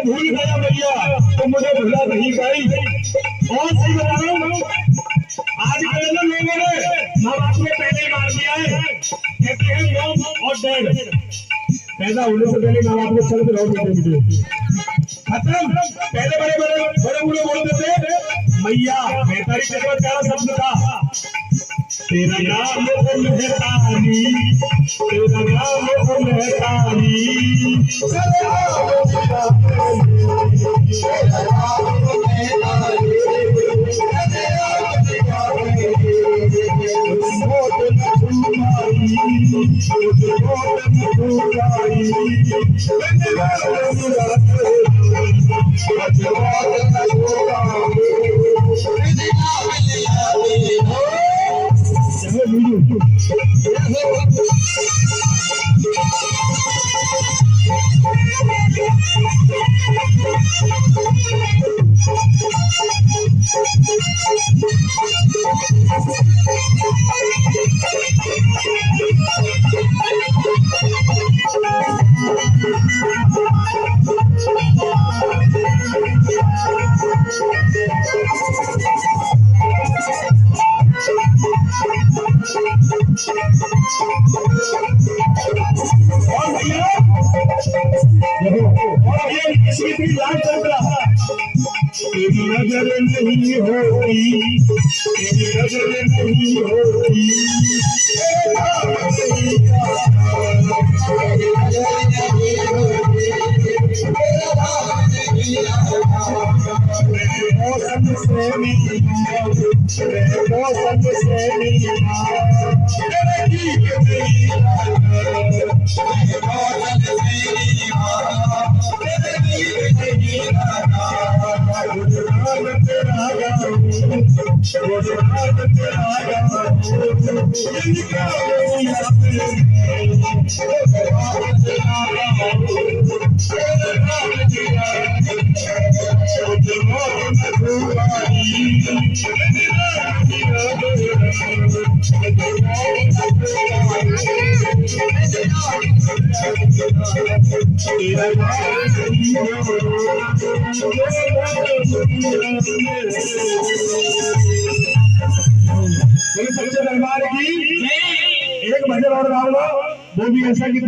भूल गया भैया तो मुझे भुला नहीं पाई। और सही बता रहा हूँ, आजकल लोगों ने माँ बाप को पहले मार दिया है, कहते हैं मॉम और डैड। पैदा होने से पहले माँ बाप को चल रहे हो खत्म। पहले बड़े बड़े बूढ़े बोलते थे मैया बेहतरी के बाद क्या शब्द था, तेरा नाम मेहतानी, तेरा नाम मेहतानी, तेरी नजर नहीं होती, तेरी नजर नहीं होती, मौसम से मिली, मौसम से मिली, दरबार की एक भजन और गाऊंगा, वो भी ऐसा कि